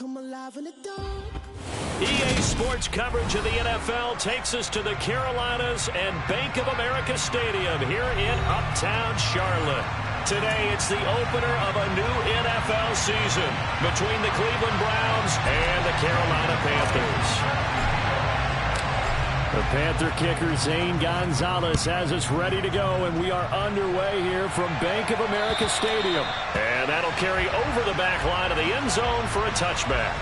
come alive in the dark. EA Sports coverage of the NFL takes us to the Carolinas and Bank of America Stadium here in Uptown Charlotte. Today, it's the opener of a new NFL season between the Cleveland Browns and the Carolina Panthers. The Panther kicker, Zane Gonzalez, has us ready to go, and we are underway here from Bank of America Stadium. And that'll carry over the back line of the end zone for a touchback.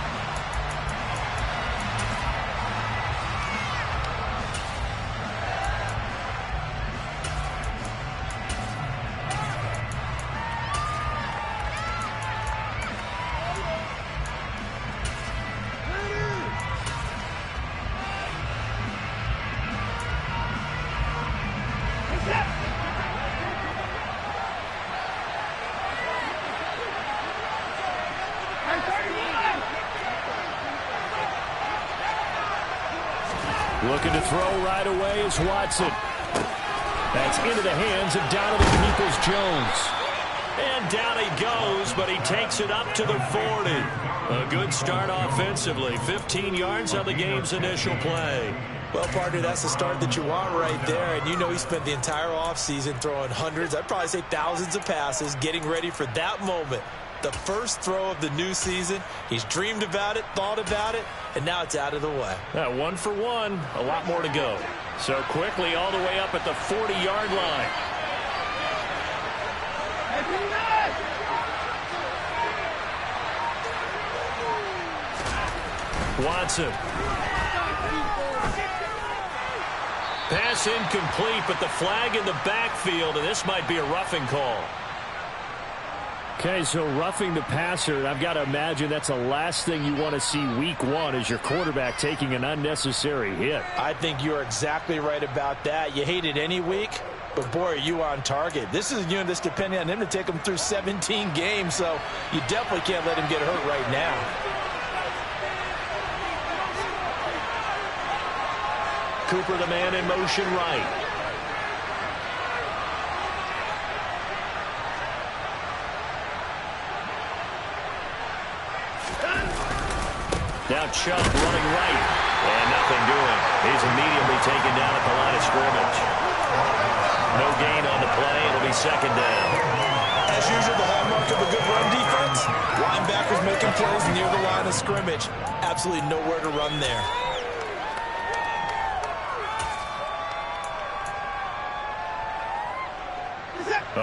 Looking to throw right away is Watson. That's into the hands of Donovan Peoples-Jones. And down he goes, but he takes it up to the 40. A good start offensively. 15 yards on the game's initial play. Well, partner, that's the start that you want right there. And you know he spent the entire offseason throwing hundreds, I'd probably say thousands of passes, getting ready for that moment. The first throw of the new season. He's dreamed about it, thought about it, and now it's out of the way. 1 for 1, a lot more to go. So quickly all the way up at the 40-yard line. Watson. Pass incomplete, but the flag in the backfield, and this might be a roughing call. Okay, so roughing the passer, I've got to imagine that's the last thing you want to see week one is your quarterback taking an unnecessary hit. I think you're exactly right about that. You hate it any week, but boy, are you on target. This is a unit that's depending on him to take him through 17 games, so you definitely can't let him get hurt right now. Cooper, the man in motion right. Now Chubb running right. And nothing doing. He's immediately taken down at the line of scrimmage. No gain on the play. It'll be second down. As usual, the hallmark of a good run defense. Linebackers making plays near the line of scrimmage. Absolutely nowhere to run there.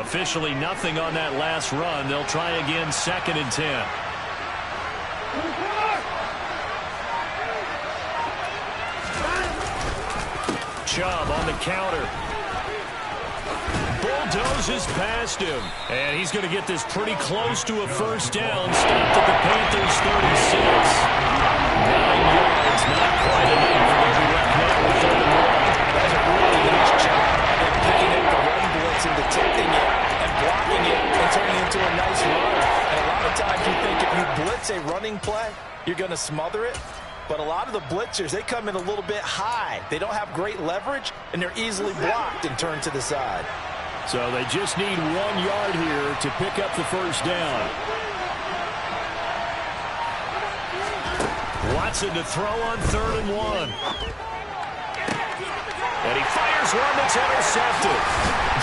Officially nothing on that last run. They'll try again, 2nd and 10. Chubb on the counter. Bulldozes past him. And he's going to get this pretty close to a first down. Stopped at the Panthers' 36. 9 yards, not quite enough. They'll be left now with 3rd and 1. That's a really nice job of picking up the run blitz and detecting it and blocking it and turning it into a nice run. And a lot of times you think if you blitz a running play, you're going to smother it. But a lot of the blitzers, they come in a little bit high. They don't have great leverage, and they're easily blocked and turned to the side. So they just need 1 yard here to pick up the first down. Watson to throw on 3rd and 1. And he fires one that's intercepted.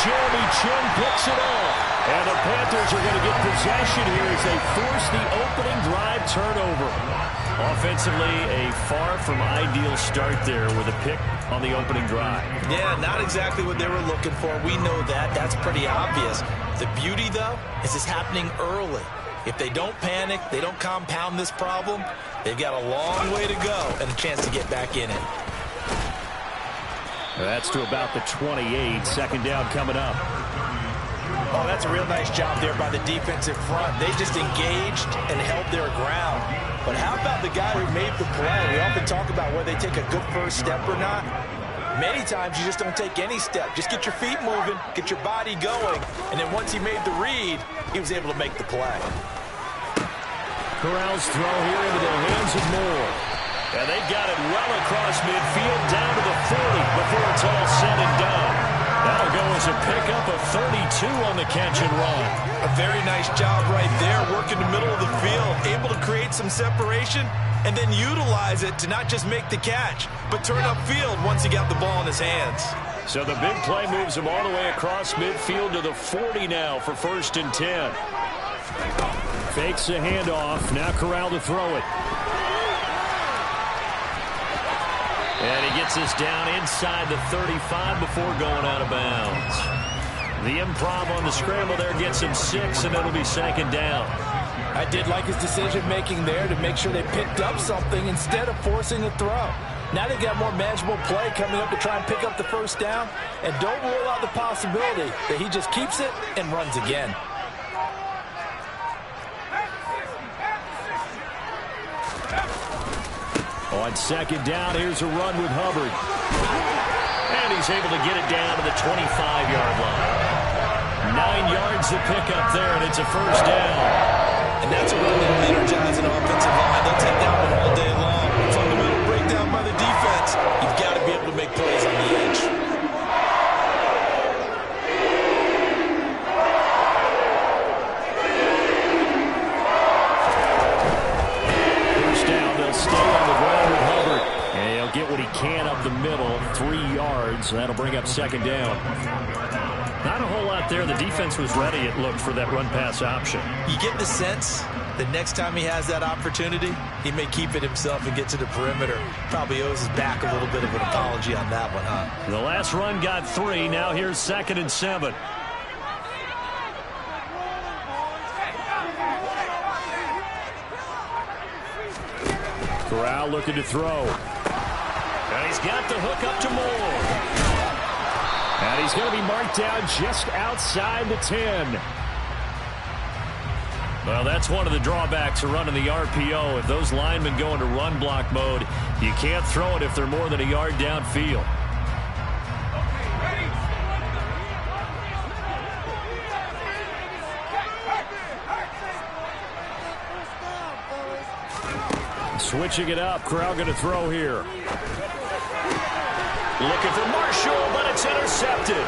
Jeremy Chinn picks it off. And the Panthers are going to get possession here as they force the opening drive turnover. Offensively, a far from ideal start there with a pick on the opening drive. Yeah, not exactly what they were looking for. We know that. That's pretty obvious. The beauty, though, is it's happening early. If they don't panic, they don't compound this problem, they've got a long way to go and a chance to get back in it. That's to about the 28. 2nd down coming up. Oh, that's a real nice job there by the defensive front. They just engaged and held their ground. But how about the guy who made the play? We often talk about whether they take a good first step or not. Many times you just don't take any step. Just get your feet moving, get your body going, and then once he made the read, he was able to make the play. Corral's throw here into the hands of Moore. And they got it well across midfield down to the 40 before it's all said and done. That'll go as a pickup of 32 on the catch and run. A very nice job right there, working the middle of the field, able to create some separation and then utilize it to not just make the catch, but turn upfield once he got the ball in his hands. So the big play moves him all the way across midfield to the 40 now for 1st and 10. Fakes a handoff. Now Corral to throw it. And he gets this down inside the 35 before going out of bounds. The improv on the scramble there gets him 6, and it'll be 2nd down. I did like his decision-making there to make sure they picked up something instead of forcing a throw. Now they've got more manageable play coming up to try and pick up the 1st down. And don't rule out the possibility that he just keeps it and runs again. On 2nd down, here's a run with Hubbard. And he's able to get it down to the 25-yard line. 9 yards to pick up there, and it's a 1st down. And that's a run that will energize an offensive line. They'll take that one all day long. Fundamental breakdown by the defense. You've got to be able to make plays on the edge. Can up the middle, 3 yards. That'll bring up 2nd down. Not a whole lot there. The defense was ready, it looked, for that run-pass option. You get the sense that next time he has that opportunity, he may keep it himself and get to the perimeter. Probably owes his back a little bit of an apology on that one, huh? The last run got 3. Now here's 2nd and 7. Corral looking to throw. And he's got the hook up to Moore. And he's going to be marked down just outside the 10. Well, that's one of the drawbacks of running the RPO. If those linemen go into run block mode, you can't throw it if they're more than a yard downfield. Switching it up. Corral going to throw here. Looking for Marshall, but it's intercepted.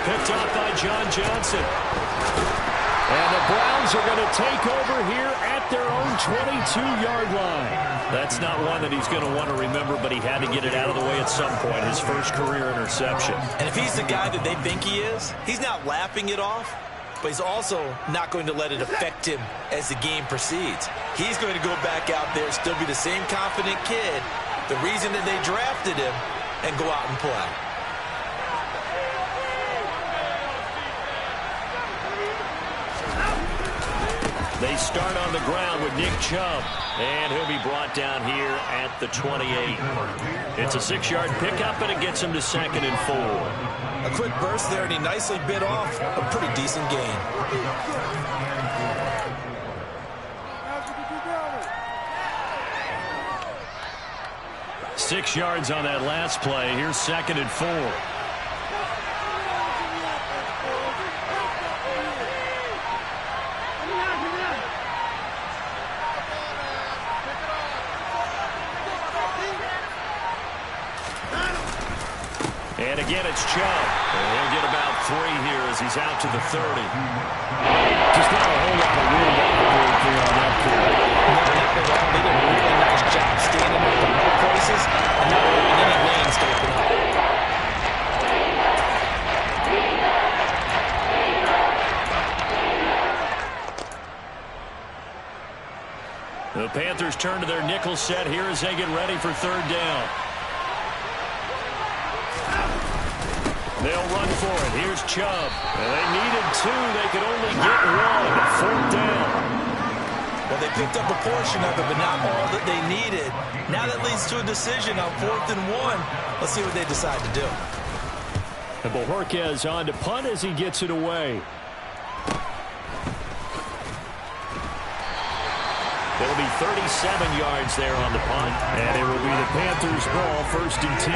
Picked off by John Johnson. And the Browns are going to take over here at their own 22-yard line. That's not one that he's going to want to remember, but he had to get it out of the way at some point. His first career interception. And if he's the guy that they think he is, he's not laughing it off, but he's also not going to let it affect him as the game proceeds. He's going to go back out there, still be the same confident kid, the reason that they drafted him, and go out and play. They start on the ground with Nick Chubb, and he'll be brought down here at the 28. It's a 6-yard pickup, and it gets him to 2nd and 4. A quick burst there, and he nicely bit off a pretty decent gain. Six yards on that last play. Here's 2nd and 4. And again, it's Chubb. And he'll get about 3 here as he's out to the 30. Just not a whole lot of room on that play. Not at all. They did a really nice job standing at the right places and not letting any lanes to open up. The Panthers turn to their nickel set here as they get ready for 3rd down. They'll run for it. Here's Chubb. And they needed 2. They could only get 1. 4th down. Well, they picked up a portion of it, but not all that they needed. Now that leads to a decision on 4th and 1. Let's see what they decide to do. And Bojorquez on to punt as he gets it away. It'll be 37 yards there on the punt. And it will be the Panthers' ball, 1st and 10.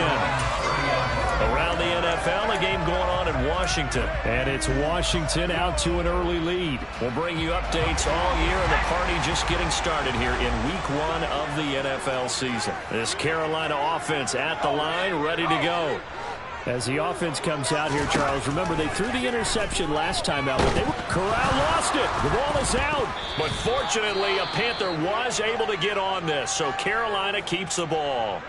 Around the NFL, a game going on in Washington. And it's Washington out to an early lead. We'll bring you updates all year, and the party just getting started here in Week 1 of the NFL season. This Carolina offense at the line, ready to go. As the offense comes out here, Charles, remember they threw the interception last time out, but Corral lost it. The ball is out. But fortunately, a Panther was able to get on this, so Carolina keeps the ball.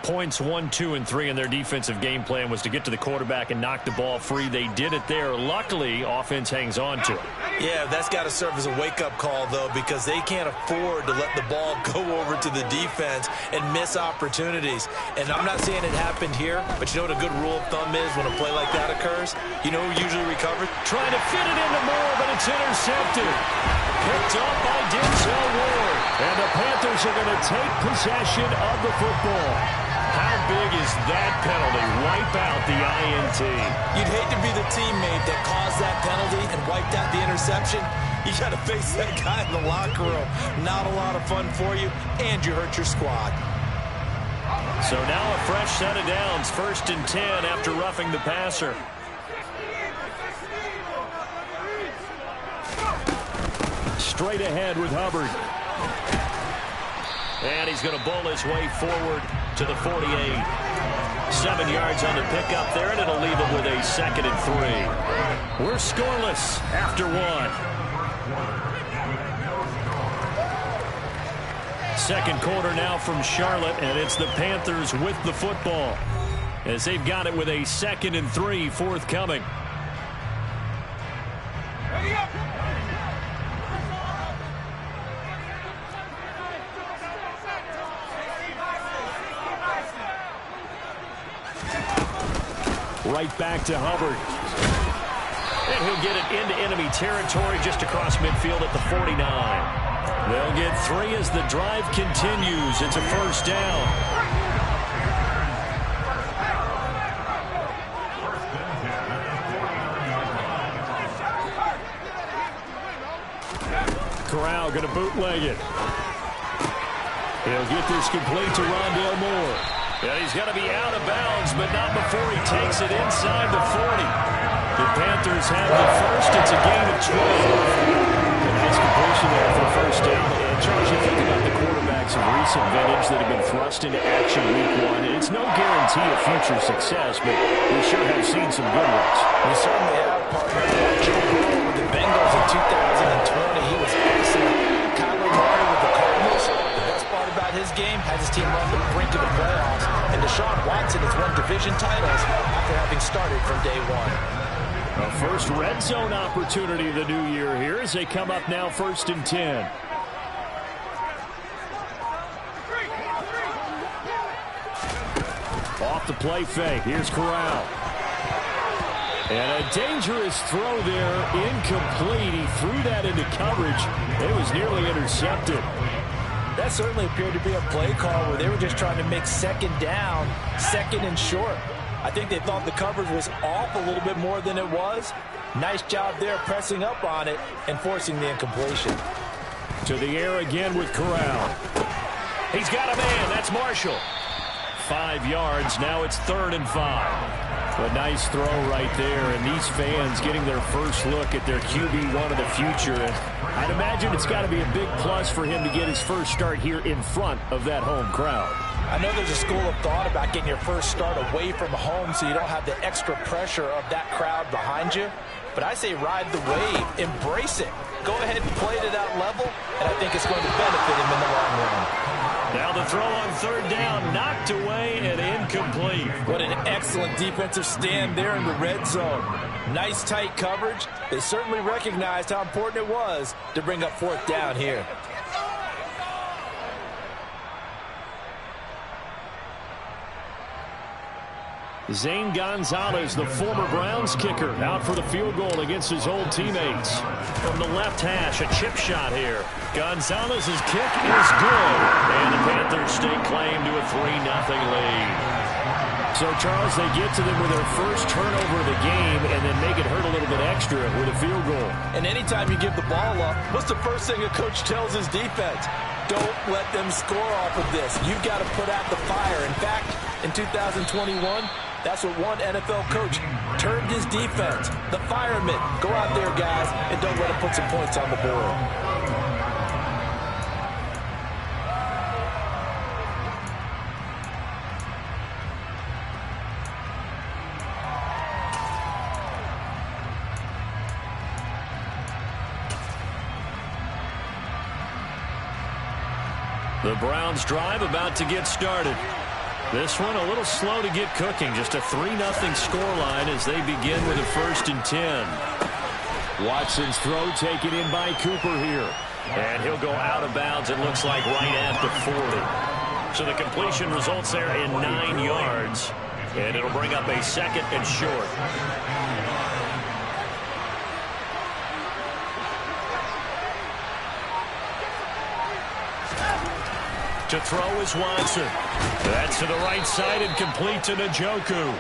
Points 1, 2, and 3 in their defensive game plan was to get to the quarterback and knock the ball free. They did it there. Luckily, offense hangs on to it. Yeah, that's got to serve as a wake-up call, though, because they can't afford to let the ball go over to the defense and miss opportunities. And I'm not saying it happened here, but you know what a good rule of thumb is when a play like that occurs? You know who usually recovers? Trying to fit it into Moore, but it's intercepted. Picked up by Denzel Ward. And the Panthers are going to take possession of the football. How big is that penalty? Wipe out the INT. You'd hate to be the teammate that caused that penalty and wiped out the interception. You got to face that guy in the locker room. Not a lot of fun for you, and you hurt your squad. So now a fresh set of downs. 1st and 10 after roughing the passer. Straight ahead with Hubbard. And he's going to bowl his way forward to the 48. 7 yards on the pickup there, and it'll leave him with a 2nd and 3. We're scoreless after 1. Second quarter now from Charlotte, and it's the Panthers with the football as they've got it with a 2nd and 3 forthcoming. Right back to Hubbard. And he'll get it into enemy territory just across midfield at the 49. They'll get 3 as the drive continues. It's a 1st down. Corral going to bootleg it. He'll get this complete to Rondale Moore. Yeah, he's going to be out of bounds, but not before he takes it inside the 40. The Panthers have the first. It's a gain of 12. A nice completion there for the 1st down. And Charles, you think about the quarterbacks of recent vintage that have been thrust into action week 1. It's no guarantee of future success, but we sure have seen some good ones. We certainly have, partner. Joe Burrow with the Bengals in 2020. He was excellent. Kyler Murray with the Cardinals. The best part about his game has his team on the brink of the playoffs. And Deshaun Watson has won division titles after having started from day 1. A first red zone opportunity of the new year here as they come up now 1st and 10. Off the play fake. Here's Corral. And a dangerous throw there. Incomplete. He threw that into coverage. It was nearly intercepted. That certainly appeared to be a play call where they were just trying to make 2nd down, 2nd and short. I think they thought the coverage was off a little bit more than it was. Nice job there pressing up on it and forcing the incompletion. To the air again with Corral. He's got a man. That's Marshall. 5 yards. Now it's 3rd and 5. A nice throw right there, and these fans getting their first look at their QB1 of the future. And I'd imagine it's got to be a big plus for him to get his first start here in front of that home crowd. I know there's a school of thought about getting your first start away from home so you don't have the extra pressure of that crowd behind you. But I say ride the wave, embrace it. Go ahead and play to that level, and I think it's going to benefit him in the long run. Now the throw on 3rd down, knocked away and incomplete. What an excellent defensive stand there in the red zone. Nice tight coverage. They certainly recognized how important it was to bring up 4th down here. Zane Gonzalez, the former Browns kicker, out for the field goal against his old teammates. From the left hash, a chip shot here. Gonzalez's kick is good. And the Panthers stake claim to a 3-0 lead. So, Charles, they get to them with their first turnover of the game and then make it hurt a little bit extra with a field goal. And anytime you give the ball up, what's the first thing a coach tells his defense? Don't let them score off of this. You've got to put out the fire. In fact, in 2021, that's what one NFL coach termed his defense. The firemen. Go out there, guys, and don't let them put some points on the board. The Browns drive about to get started. This one a little slow to get cooking. Just a 3-0 scoreline as they begin with a 1st and 10. Watson's throw taken in by Cooper here. And he'll go out of bounds, it looks like, right at the 40. So the completion results there in 9 yards. And it'll bring up a 2nd and short. To throw is Watson. That's to the right side and complete to Njoku.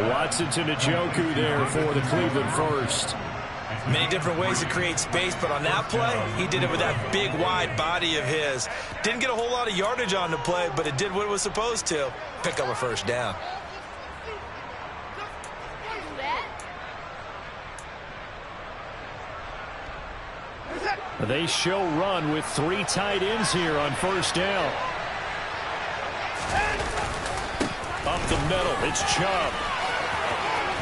Watson to Njoku there for the Cleveland first. Many different ways to create space, but on that play, he did it with that big, wide body of his. Didn't get a whole lot of yardage on the play, but it did what it was supposed to. Pick up a 1st down. They show run with 3 tight ends here on 1st down. Up the middle, it's Chubb.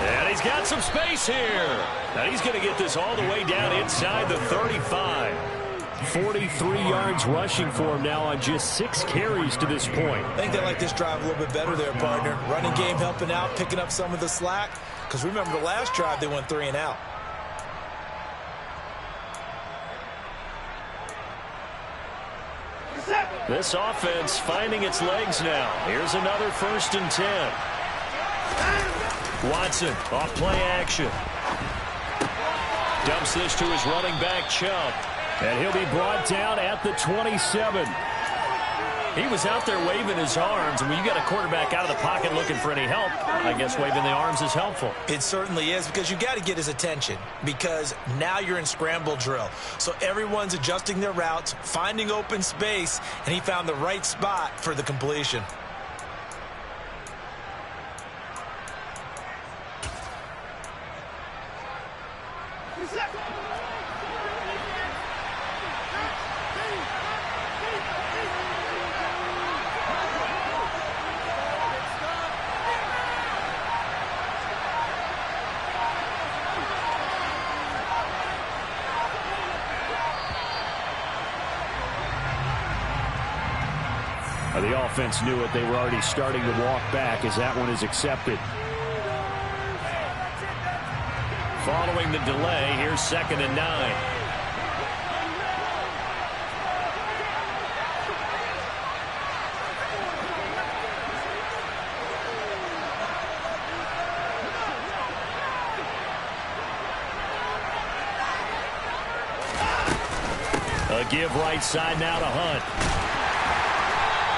And he's got some space here. Now he's going to get this all the way down inside the 35. 43 yards rushing for him now on just 6 carries to this point. I think they like this drive a little bit better there, partner. Running game helping out, picking up some of the slack. Because remember the last drive, they went 3 and out. This offense finding its legs now. Here's another 1st and 10. Watson off play action. Dumps this to his running back, Chubb. And he'll be brought down at the 27. He was out there waving his arms, and when you got a quarterback out of the pocket looking for any help, I guess waving the arms is helpful. It certainly is, because you got to get his attention, because now you're in scramble drill. So everyone's adjusting their routes, finding open space, and he found the right spot for the completion. The offense knew it. They were already starting to walk back as that one is accepted. Following the delay, here's 2nd and 9. A give right side now to Hunt.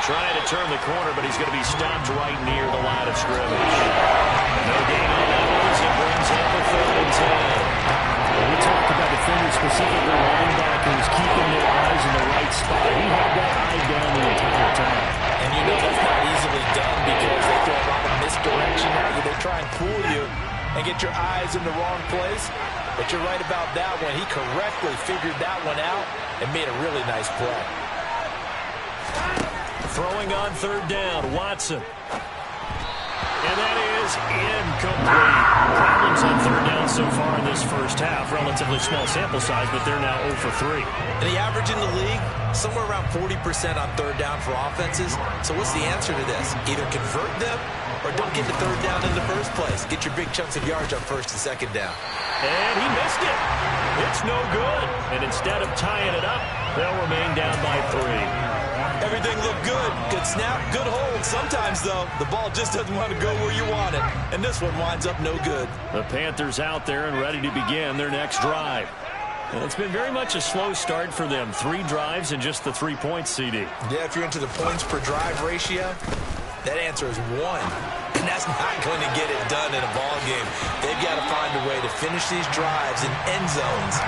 Trying to turn the corner, but he's going to be stopped right near the line of scrimmage. No gain on that one as it brings up a 3rd and 10. When we talk about defenders, specifically linebackers, keeping their eyes in the right spot. He had that eye down the entire time. And you know that's not easily done because they throw a lot of misdirection at you. They try and fool you and get your eyes in the wrong place. But you're right about that one. He correctly figured that one out and made a really nice play. Throwing on 3rd down, Watson. And that is incomplete. Problems on 3rd down so far in this first half. Relatively small sample size, but they're now 0 for 3. And the average in the league, somewhere around 40% on 3rd down for offenses. So what's the answer to this? Either convert them or don't get to 3rd down in the first place. Get your big chunks of yards on 1st and 2nd down. And he missed it. It's no good. And instead of tying it up, they'll remain down by 3. Everything looked good. Good snap, good hold. Sometimes, though, the ball just doesn't want to go where you want it. And this one winds up no good. The Panthers out there and ready to begin their next drive. And it's been very much a slow start for them. 3 drives and just the 3 points, CD. Yeah, if you're into the points per drive ratio, that answer is 1. And that's not going to get it done in a ball game. They've got to find a way to finish these drives in end zones,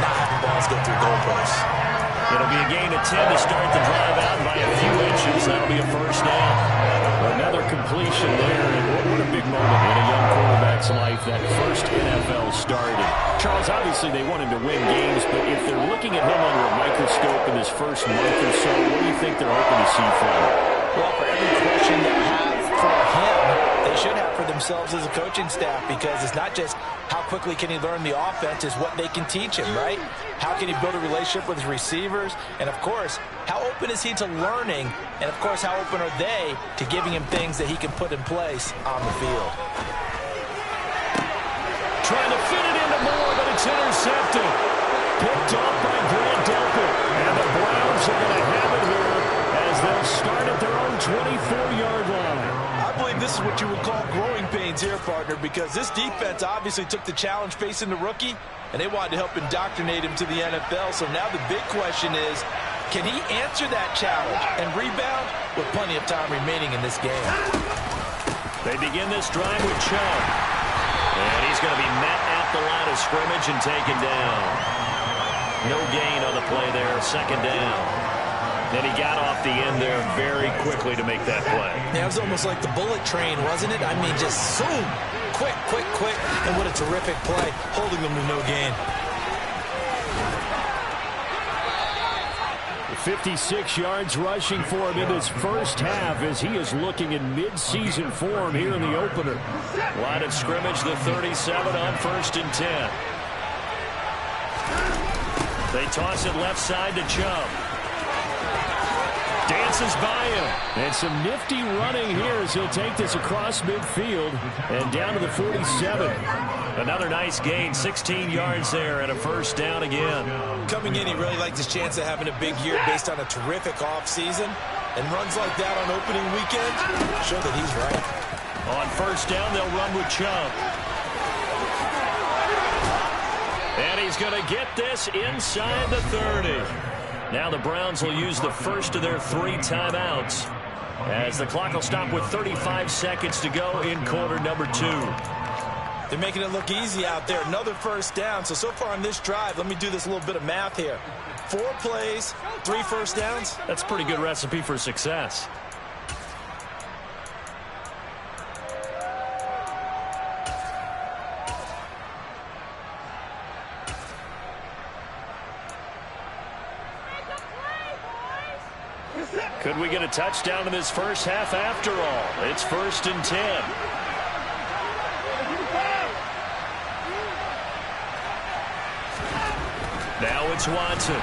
not having balls go through goalposts. It'll be a gain of 10 to start the drive out by a few inches. That'll be a 1st down. Another completion there, and what a big moment in a young quarterback's life, that first NFL started. Charles, obviously they want him to win games, but if they're looking at him under a microscope in his first month or so, what do you think they're hoping to see from him? Well, for every question they have for him, they should have for themselves as a coaching staff, because it's not just How quickly can he learn the offense is what they can teach him, right? How can he build a relationship with his receivers? And, of course, how open is he to learning? And, of course, how open are they to giving him things that he can put in place on the field? Trying to fit it into Moore, but it's intercepted. Picked off by Grant Delpit. And the Browns are going to have it here as they'll start at their own 24-yard line. I believe this is what you would call growing pains here, partner, because this defense obviously took the challenge facing the rookie, and they wanted to help indoctrinate him to the NFL. So now the big question is, can he answer that challenge and rebound with plenty of time remaining in this game? They begin this drive with Chubb. And he's going to be met at the line of scrimmage and taken down. No gain on the play there, second down. And he got off the end there very quickly to make that play. Yeah, it was almost like the bullet train, wasn't it? I mean, just zoom, quick, quick, quick. And what a terrific play, holding them to no gain. 56 yards rushing for him in this first half as he is looking in mid-season form here in the opener. Line of scrimmage, the 37 on 1st and 10. They toss it left side to Chubb. Dances by him. And some nifty running here as he'll take this across midfield and down to the 47. Another nice gain, 16 yards there and a first down again. Coming in, he really liked his chance of having a big year based on a terrific offseason. And runs like that on opening weekend show that he's right. On first down, they'll run with Chubb. And he's going to get this inside the 30. Now the Browns will use the first of their 3 timeouts as the clock will stop with 35 seconds to go in quarter number 2. They're making it look easy out there. Another first down. So far on this drive, let me do this little bit of math here. 4 plays, 3 first downs. That's a pretty good recipe for success. Could we get a touchdown in this first half after all? It's 1st and 10. Now it's Watson.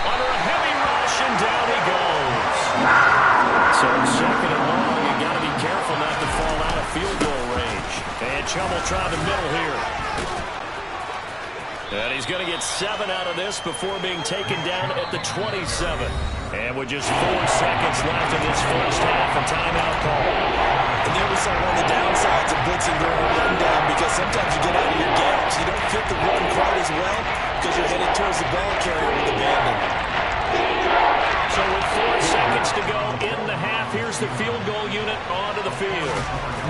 Under a heavy rush, and down he goes. So 2nd and long, you got to be careful not to fall out of field goal range. And Chubb will try the middle here. And he's going to get 7 out of this before being taken down at the 27. And with just 4 seconds left in this first half, a timeout call. And there we saw one of the downsides of blitzing during a rundown, because sometimes you get out of your gaps. You don't fit the run quite as well because you're headed towards the ball carrier with abandon. So with 4 seconds to go in the half, here's the field goal unit onto the field.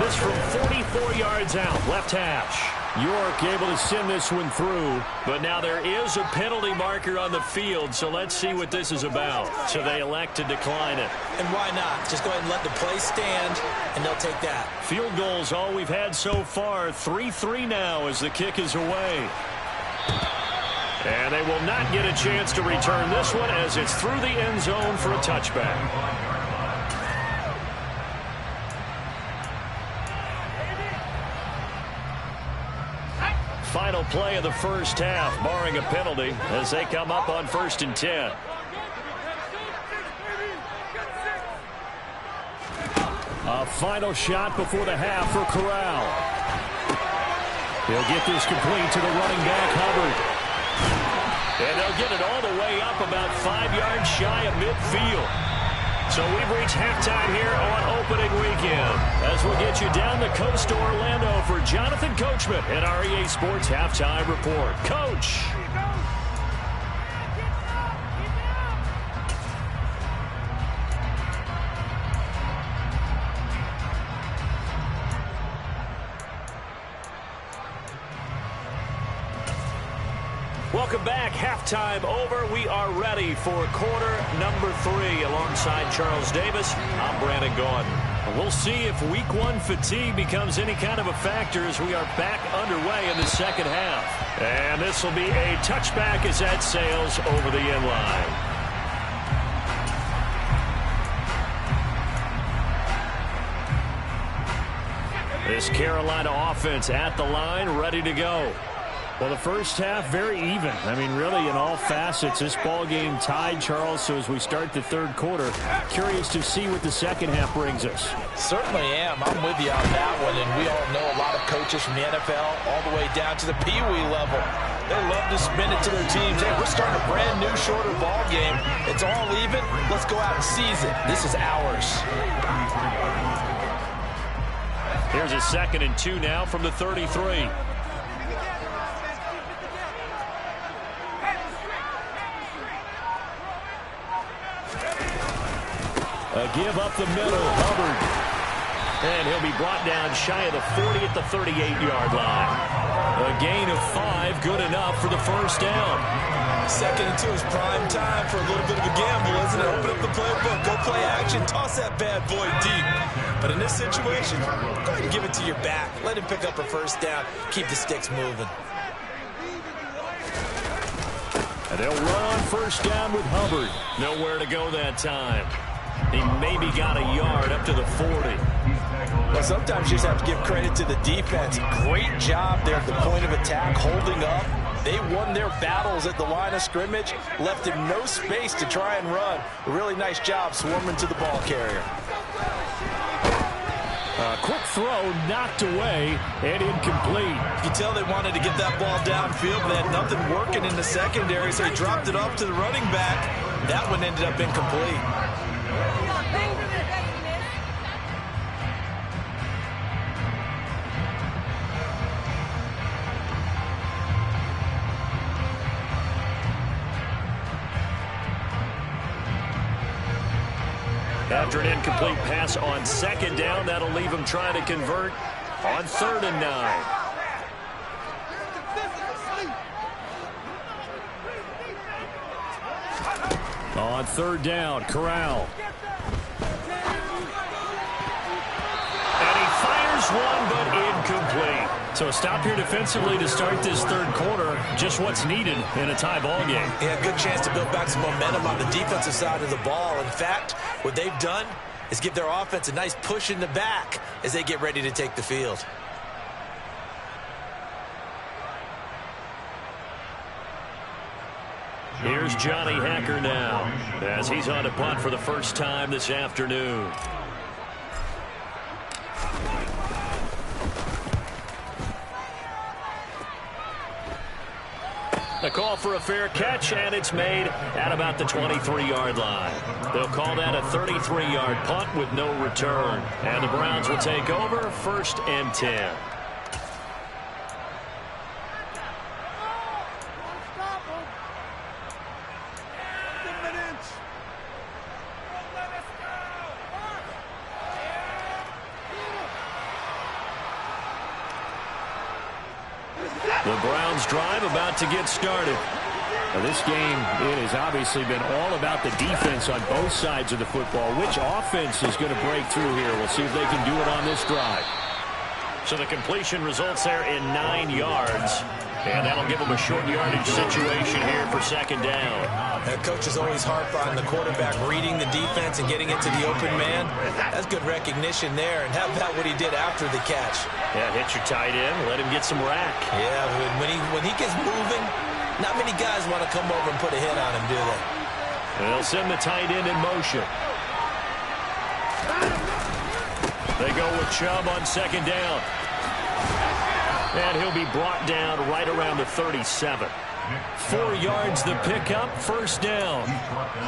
This from 44 yards out, left hash. York able to send this one through. But now there is a penalty marker on the field, so let's see what this is about. So they elect to decline it. And why not? Just go ahead and let the play stand, and they'll take that. Field goals all we've had so far. 3-3 now as the kick is away. And they will not get a chance to return this one as it's through the end zone for a touchback. Final play of the first half, barring a penalty, as they come up on 1st and 10. A final shot before the half for Corral. He'll get this complete to the running back, Hubbard. And they'll get it all the way up about 5 yards shy of midfield. So we've reached halftime here on opening weekend as we'll get you down the coast to Orlando for Jonathan Coachman and our EA Sports Halftime Report. Coach. Welcome back. Halftime over. We are ready for quarter number 3 alongside Charles Davis. I'm Brandon Gaudin. We'll see if week 1 fatigue becomes any kind of a factor as we are back underway in the second half. And this will be a touchback as that sails over the end line. This Carolina offense at the line, ready to go. Well, the first half, very even. I mean, really, in all facets, this ball game tied, Charles. So as we start the third quarter, curious to see what the second half brings us. Certainly am. I'm with you on that one. And we all know a lot of coaches from the NFL all the way down to the Pee-wee level. They love to spin it to their teams. Hey, we're starting a brand new, shorter ball game. It's all even. Let's go out and seize it. This is ours. Here's a 2nd and 2 now from the 33. A give up the middle, Hubbard. And he'll be brought down shy of the 40 at the 38-yard line. A gain of 5, good enough for the first down. 2nd and 2 is prime time for a little bit of a gamble, isn't it? Open up the playbook, go play action, toss that bad boy deep. But in this situation, go ahead and give it to your back. Let him pick up a first down. Keep the sticks moving. And they'll run on first down with Hubbard. Nowhere to go that time. He maybe got a yard up to the 40. Well, sometimes you just have to give credit to the defense. Great job there at the point of attack, holding up. They won their battles at the line of scrimmage, left him no space to try and run. A really nice job swarming to the ball carrier. A quick throw knocked away and incomplete. You can tell they wanted to get that ball downfield, but they had nothing working in the secondary, so he dropped it off to the running back. That one ended up incomplete. After an incomplete pass on 2nd down, that'll leave him trying to convert on 3rd and 9. On 3rd down, Corral. And he fires one, but incomplete. So a stop here defensively to start this third quarter. Just what's needed in a tie ball game. Yeah, good chance to build back some momentum on the defensive side of the ball. In fact, what they've done is give their offense a nice push in the back as they get ready to take the field. Here's Johnny Hekker now as he's on a punt for the first time this afternoon. A call for a fair catch, and it's made at about the 23-yard line. They'll call that a 33-yard punt with no return. And the Browns will take over 1st and 10. The Browns drive about to get started. Now, this game, it has obviously been all about the defense on both sides of the football. Which offense is going to break through here? We'll see if they can do it on this drive. So the completion results there in 9 yards. And that'll give them a short yardage situation here for 2nd down. Coaches always harp on the quarterback reading the defense and getting into the open man. That's good recognition there. And how about what he did after the catch? Yeah, hit your tight end, let him get some rack. Yeah, when he gets moving, not many guys want to come over and put a hit on him, do they? And they'll send the tight end in motion. They go with Chubb on 2nd down. And he'll be brought down right around the 37. 4 yards the pickup, 1st down.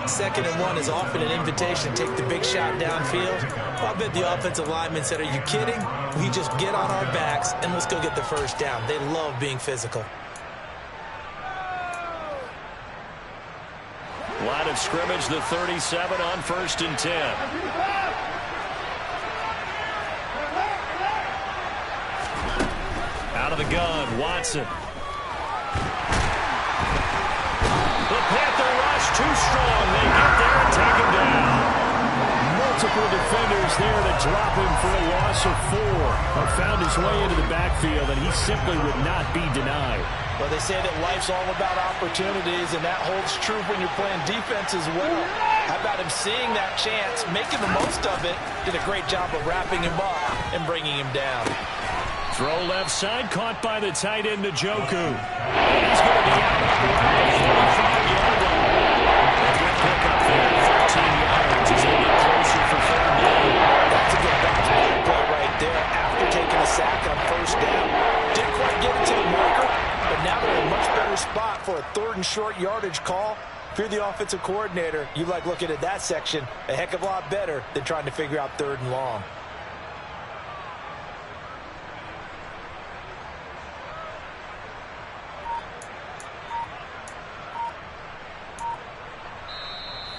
2nd and 1 is often an invitation to take the big shot downfield. Well, I bet the offensive lineman said, are you kidding? We just get on our backs and let's go get the 1st down. They love being physical. Line of scrimmage, the 37 on 1st and 10. Out of the gun, Watson. The Panther rush too strong. They get there and take him down. Multiple defenders there to drop him for a loss of 4. Found his way into the backfield, and he simply would not be denied. Well, they say that life's all about opportunities, and that holds true when you're playing defense as well. How about him seeing that chance, making the most of it, did a great job of wrapping him up and bringing him down. Throw left side, caught by the tight end, Njoku. He's going to be out around the 45-yard line. A good pick up there, 13 yards as they get closer for third down. That's a good bounce back play right there after taking a sack on first down. Didn't quite get it to the marker, but now they're in a much better spot for a third and short yardage call. If you're the offensive coordinator, you like looking at that section a heck of a lot better than trying to figure out third and long.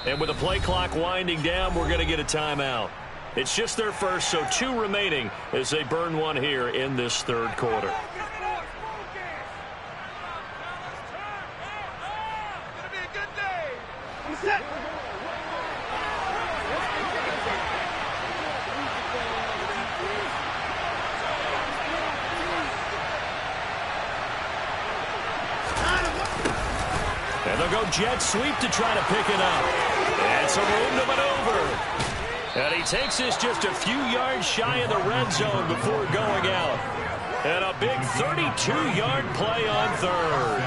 And with the play clock winding down, we're going to get a timeout. It's just their first, so 2 remaining as they burn one here in this third quarter. And they'll go jet sweep to try to pick it up. And some room to maneuver. And he takes this just a few yards shy of the red zone before going out. And a big 32-yard play on third.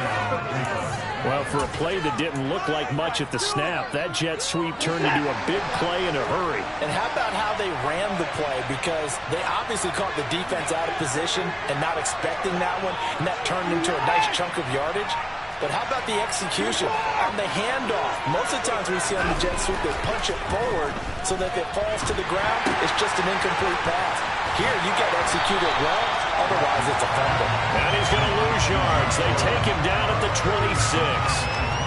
Well, for a play that didn't look like much at the snap, that jet sweep turned into a big play in a hurry. And how about how they ran the play? Because they obviously caught the defense out of position and not expecting that one, and that turned into a nice chunk of yardage. But how about the execution on the handoff? Most of the times we see on the jet sweep, they punch it forward so that if it falls to the ground, it's just an incomplete pass. Here, you got to execute it well, otherwise it's a fumble. And he's going to lose yards. They take him down at the 26.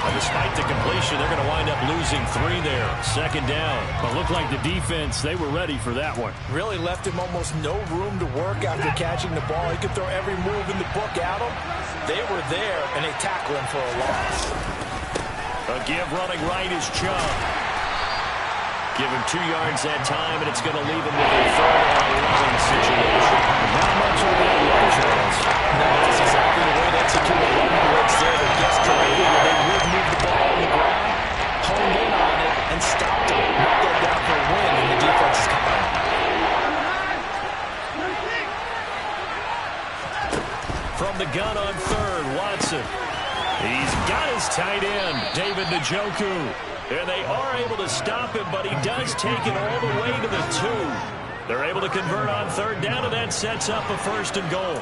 And despite the completion, they're going to wind up losing 3 there. Second down. But looked like the defense, they were ready for that one. Really left him almost no room to work after catching the ball. He could throw every move in the book at him. They were there, and they tackle him for a loss. A give running right is Chubb. Give him 2 yards that time, and it's going to leave him with a 3rd-and-11 situation. Not much of that one, Charles. No, that's exactly the way to execute a run blitz there. But yesterday, they would move the ball on the ground, honed in on it, and stopped it. Knocked them down for a win, and the defense is coming. From the gun on third, Watson. He's got his tight end, David Njoku. And they are able to stop him, but he does take it all the way to the 2. They're able to convert on third down, and that sets up a 1st and goal.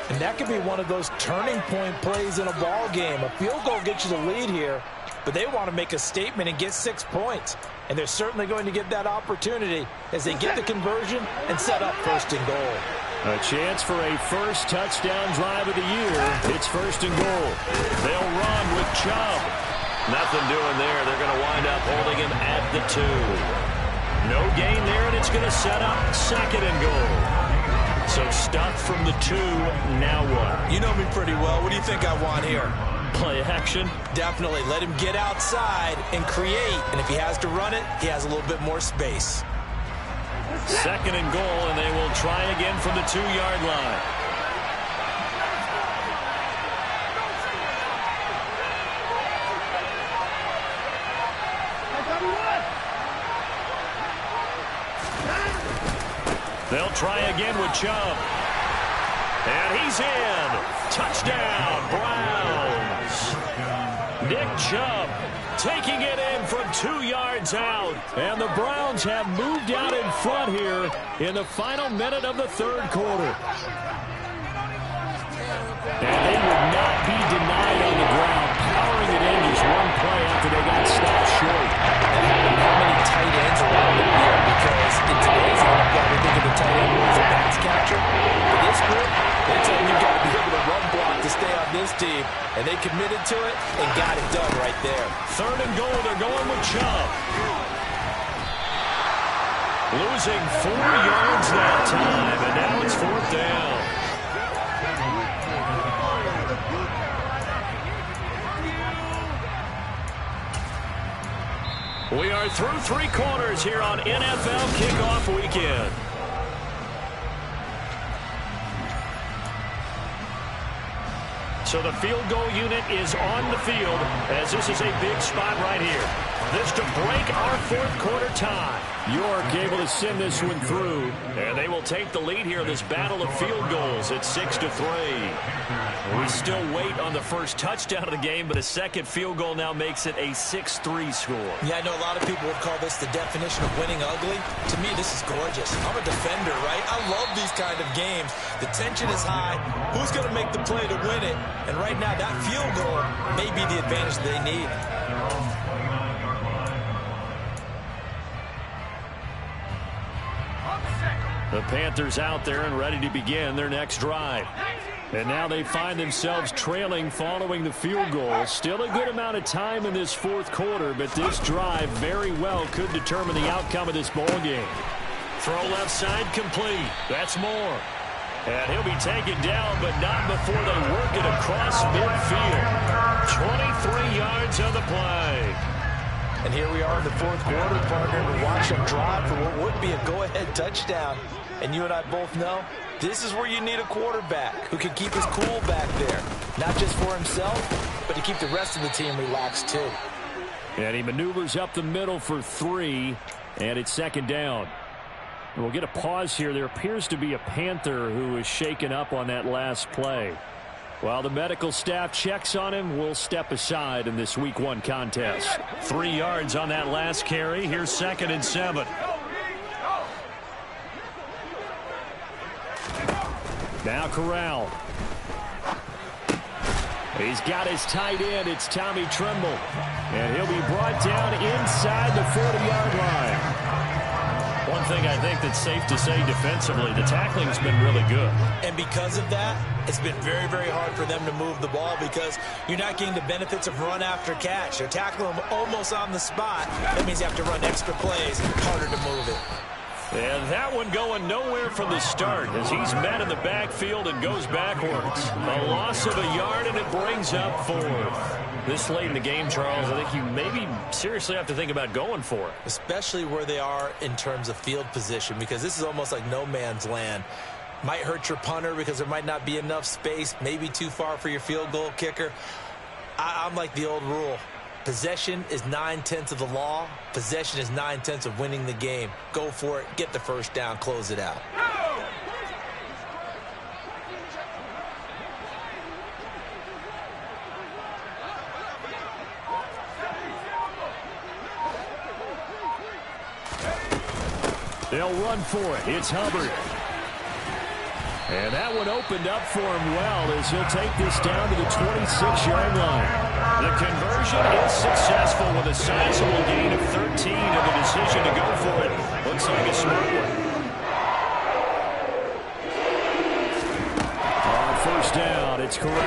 And that could be one of those turning point plays in a ball game. A field goal gets you the lead here, but they want to make a statement and get 6 points. And they're certainly going to get that opportunity as they get the conversion and set up 1st and goal. A chance for a first touchdown drive of the year. It's 1st and goal. They'll run with Chubb. Nothing doing there. They're going to wind up holding him at the 2. No gain there, and it's going to set up 2nd and goal. So stuck from the 2. Now what? You know me pretty well. What do you think I want here? Play action? Definitely. Let him get outside and create. And if he has to run it, he has a little bit more space. 2nd and goal, and they will try again from the 2-yard line. They'll try again with Chubb. And he's in. Touchdown, Browns. Nick Chubb taking it in from 2 yards out. And the Browns have moved out in front here in the final minute of the 3rd quarter. And they would not be denied on the ground, powering it in just one play after they got stopped short. And how many tight ends around him here? Because in today's NFL, we think of the tight end as a pass catcher. For this group, they tell you you've got to be able to run block to stay on this team. And they committed to it and got it done right there. 3rd and goal, they're going with Chubb. Losing 4 yards that time, and now it's 4th down. We are through 3 quarters here on NFL Kickoff Weekend. So the field goal unit is on the field as this is a big spot right here. This to break our fourth quarter tie. York able to send this one through. And they will take the lead here in this battle of field goals at 6-3. We still wait on the first touchdown of the game, but a second field goal now makes it a 6-3 score. Yeah, I know a lot of people would call this the definition of winning ugly. To me, this is gorgeous. I'm a defender, right? I love these kind of games. The tension is high. Who's going to make the play to win it? And right now, that field goal may be the advantage they need. The Panthers out there and ready to begin their next drive. And now they find themselves trailing following the field goal. Still a good amount of time in this fourth quarter, but this drive very well could determine the outcome of this ball game. Throw left side complete. That's Moore. And he'll be taken down, but not before they work it across midfield. 23 yards on the play. And here we are in the fourth quarter, partner. We watch them drive for what would be a go-ahead touchdown. And you and I both know this is where you need a quarterback who can keep his cool back there. Not just for himself, but to keep the rest of the team relaxed too. And he maneuvers up the middle for 3, and it's second down. We'll get a pause here. There appears to be a Panther who is shaken up on that last play. While the medical staff checks on him, we'll step aside in this Week 1 contest. 3 yards on that last carry. Here's 2nd and 7. Now Corral. He's got his tight end. It's Tommy Tremble. And he'll be brought down inside the 40-yard line. One thing I think that's safe to say defensively, the tackling's been really good. And because of that, it's been very, very hard for them to move the ball because you're not getting the benefits of run after catch. They're tackling them almost on the spot. That means you have to run extra plays, harder to move it. And that one going nowhere from the start as he's met in the backfield and goes backwards. A loss of a yard, and it brings up 4th. This late in the game, Charles, I think you maybe seriously have to think about going for it. Especially where they are in terms of field position, because this is almost like no man's land. Might hurt your punter because there might not be enough space, maybe too far for your field goal kicker. I'm like the old rule. Possession is 9/10 of the law. Possession is 9/10 of winning the game. Go for it. Get the first down. Close it out. They'll run for it. It's Hubbard. And that one opened up for him well as he'll take this down to the 26-yard line. The conversion is successful with a sizable gain of 13, and the decision to go for it looks like a smart one. On first down, it's Corral.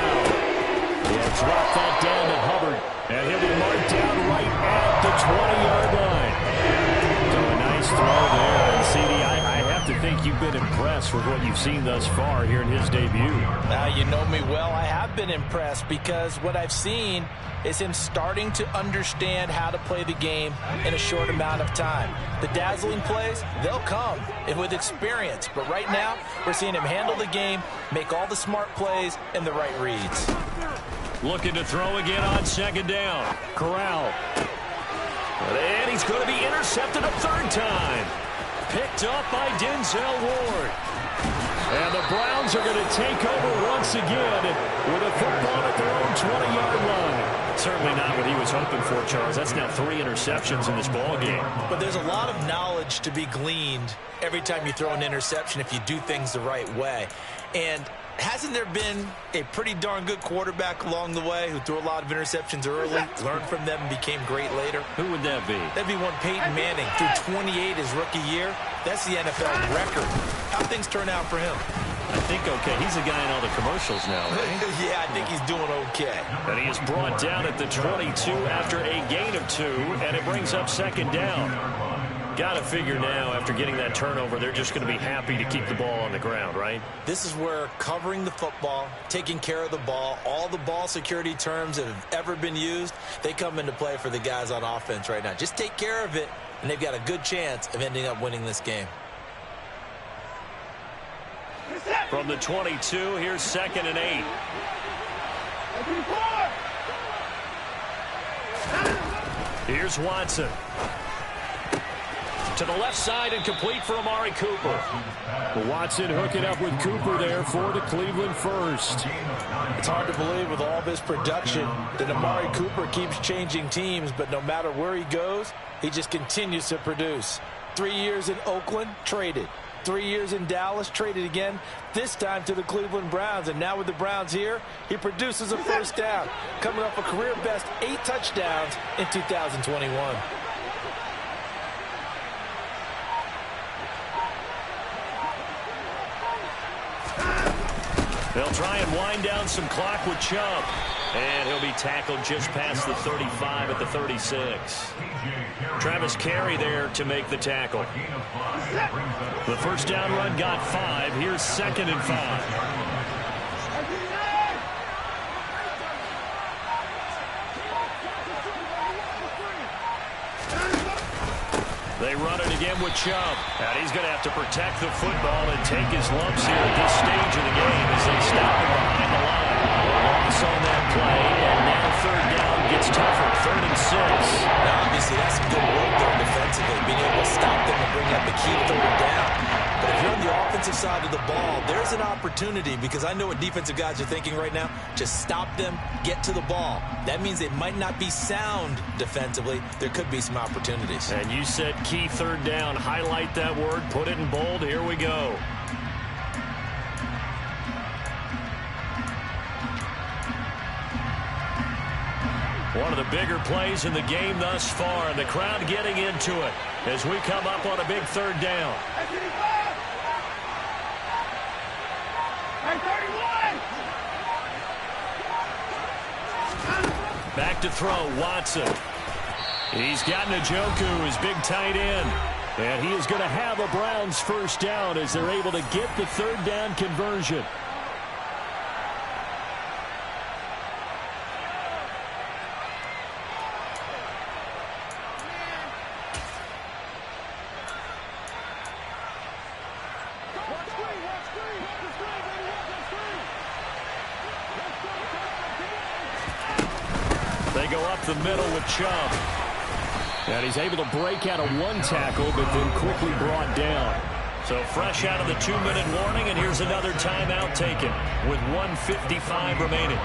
He'll drop that down to Hubbard, and he'll be marked down right at the 20-yard line. So a nice throw there. And CD, I have to think you've been impressed with what you've seen thus far here in his debut. You know me well. I have been impressed because what I've seen is him starting to understand how to play the game in a short amount of time. The dazzling plays, they'll come with experience. But right now, we're seeing him handle the game, make all the smart plays, and the right reads. Looking to throw again on second down. Corral. And he's going to be intercepted a third time. Picked up by Denzel Ward. And the Browns are going to take over once again with a football at their own 20-yard line. Certainly not what he was hoping for, Charles. That's now 3 interceptions in this ball game. But there's a lot of knowledge to be gleaned every time you throw an interception if you do things the right way. And hasn't there been a pretty darn good quarterback along the way who threw a lot of interceptions early, learned from them, and became great later? Who would that be? That'd be one Peyton Manning. Threw 28 his rookie year. That's the NFL record. How'd things turn out for him? I think okay. He's a guy in all the commercials now, right? Yeah, I think he's doing okay. And he is brought down at the 22 after a gain of 2, and it brings up second down. Got to figure now, after getting that turnover, they're just going to be happy to keep the ball on the ground, right? This is where covering the football, taking care of the ball, all the ball security terms that have ever been used, they come into play for the guys on offense right now. Just take care of it, and they've got a good chance of ending up winning this game. From the 22, here's 2nd and 8. Here's Watson. To the left side and complete for Amari Cooper. Well, Watson hooking up with Cooper there for the Cleveland first. It's hard to believe with all this production that Amari Cooper keeps changing teams, but no matter where he goes, he just continues to produce. 3 years in Oakland, traded. 3 years in Dallas, traded again, this time to the Cleveland Browns. And now with the Browns here, he produces a first down, coming off a career-best 8 touchdowns in 2021. They'll try and wind down some clock with Chubb. And he'll be tackled just past the 35 at the 36. Travis Carey there to make the tackle. The first down run got 5. Here's 2nd and 5. They run it again with Chubb. And he's going to have to protect the football and take his lumps here at this stage of the game as they stop him behind the line. Loss on that play, and now 3rd down gets tougher. 3rd and 6. Now, obviously, that's some good work there defensively, being able to stop them and bring up the key 3rd down. But if you're on the offensive side of the ball, there's an opportunity, because I know what defensive guys are thinking right now. Just stop them, get to the ball. That means they might not be sound defensively. There could be some opportunities. And you said key 3rd down. Highlight that word. Put it in bold. Here we go. One of the bigger plays in the game thus far, and the crowd getting into it as we come up on a big 3rd down. Back to throw, Watson. He's got Njoku, his big tight end. And he is going to have a Browns first down as they're able to get the 3rd down conversion. They go up the middle with Chubb. And he's able to break out of 1 tackle, but then quickly brought down. So fresh out of the 2-minute warning, and here's another timeout taken with 1:55 remaining.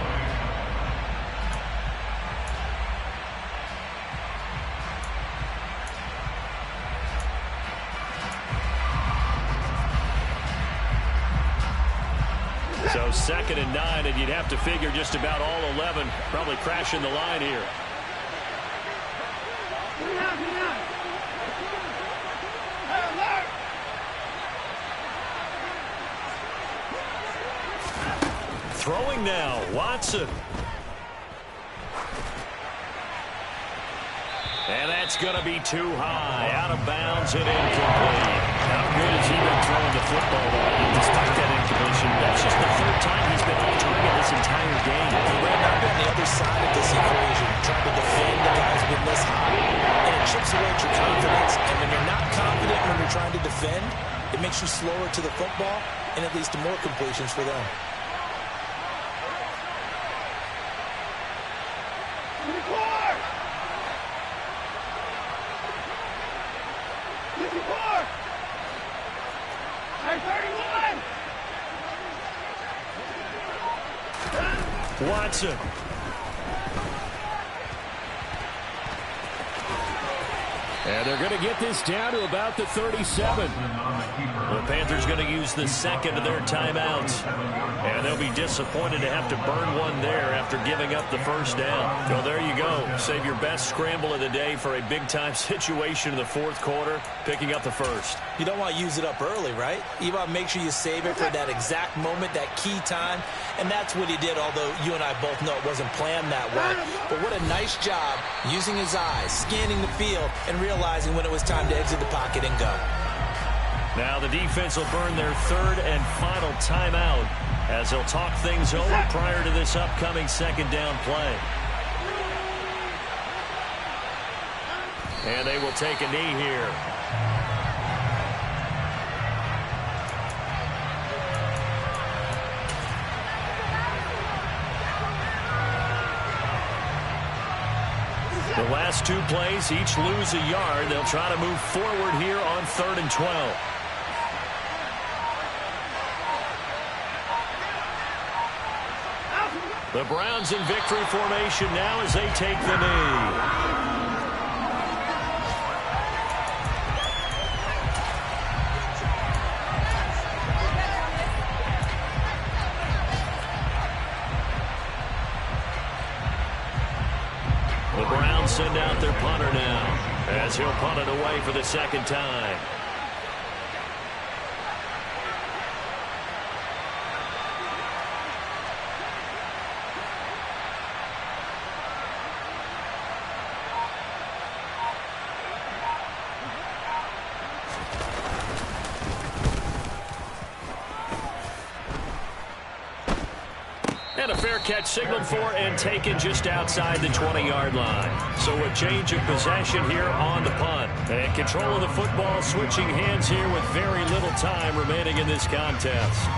So 2nd and 9, and you'd have to figure just about all 11 probably crashing the line here. Throwing now, Watson. And that's going to be too high, out of bounds and incomplete. How good has he been throwing the football, despite that incompletion? That's just the 3rd time he's been on target this entire game. I've been on the other side of this equation, trying to defend the guys been this high, and it chips away at your confidence. And when you're not confident when you're trying to defend, it makes you slower to the football, and it leads to more completions for them. Watson. And they're going to get this down to about the 37. The Panthers going to use the 2nd of their timeouts. And they'll be disappointed to have to burn one there after giving up the first down. Well, there you go. Save your best scramble of the day for a big-time situation in the 4th quarter, picking up the first. You don't want to use it up early, right? You want to make sure you save it for that exact moment, that key time. And that's what he did, although you and I both know it wasn't planned that way. But what a nice job using his eyes, scanning the field, and realizing when it was time to exit the pocket and go. Now the defense will burn their 3rd and final timeout as they'll talk things over prior to this upcoming 2nd down play. And they will take a knee here. The last two plays each lose a yard. They'll try to move forward here on 3rd and 12. The Browns in victory formation now as they take the knee. The Browns send out their punter now as he'll punt it away for the second time. And a fair catch signaled for and taken just outside the 20-yard line. So a change of possession here on the punt. And control of the football switching hands here with very little time remaining in this contest.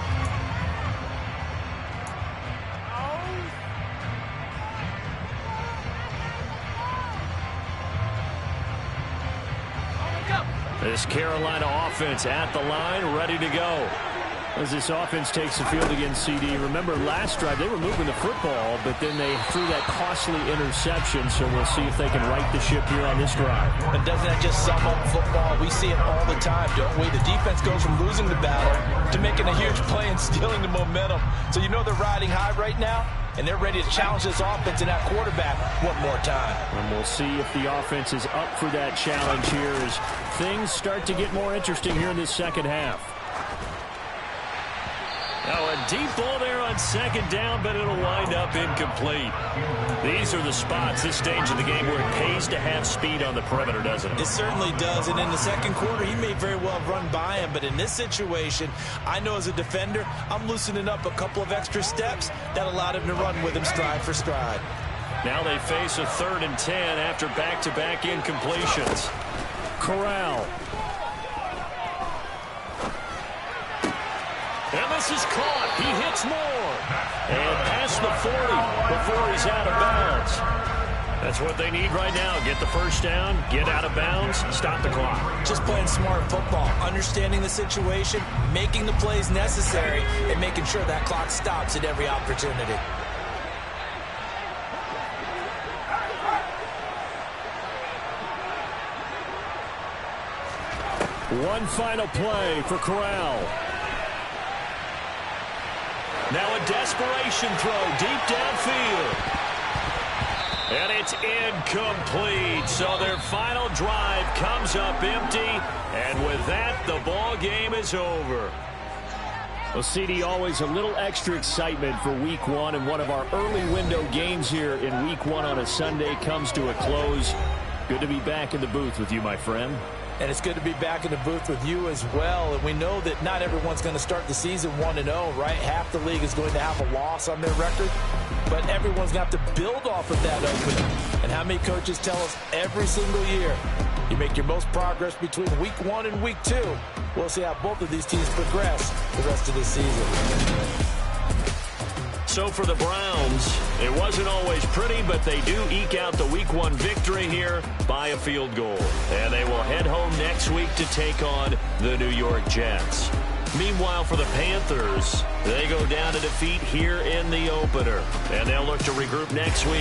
This Carolina offense at the line, ready to go. As this offense takes the field against CD, remember last drive they were moving the football, but then they threw that costly interception, so we'll see if they can right the ship here on this drive. And doesn't that just sum up football? We see it all the time, don't we? The defense goes from losing the battle to making a huge play and stealing the momentum. So you know they're riding high right now, and they're ready to challenge this offense and that quarterback one more time. And we'll see if the offense is up for that challenge here as things start to get more interesting here in this second half. Now a deep ball there on second down, but it'll wind up incomplete. These are the spots, this stage of the game, where it pays to have speed on the perimeter, doesn't it? It certainly does, and in the second quarter, he may very well run by him, but in this situation, I know as a defender, I'm loosening up a couple of extra steps that allowed him to run with him stride for stride. Now they face a 3rd and 10 after back-to-back incompletions. Corral. And this is caught. He hits more. And past the 40 before he's out of bounds. That's what they need right now. Get the first down, get out of bounds, stop the clock. Just playing smart football, understanding the situation, making the plays necessary, and making sure that clock stops at every opportunity. One final play for Corral. Now a desperation throw deep downfield. And it's incomplete. So their final drive comes up empty. And with that, the ball game is over. Well, CD, always a little extra excitement for Week 1. And one of our early window games here in Week 1 on a Sunday comes to a close. Good to be back in the booth with you, my friend. And it's good to be back in the booth with you as well. And we know that not everyone's going to start the season 1-0, right? Half the league is going to have a loss on their record. But everyone's going to have to build off of that opening. And how many coaches tell us every single year, you make your most progress between Week 1 and Week 2. We'll see how both of these teams progress the rest of this season. So for the Browns, it wasn't always pretty, but they do eke out the Week 1 victory here by a field goal. And they will head home next week to take on the New York Jets. Meanwhile, for the Panthers, they go down to defeat here in the opener. And they'll look to regroup next week.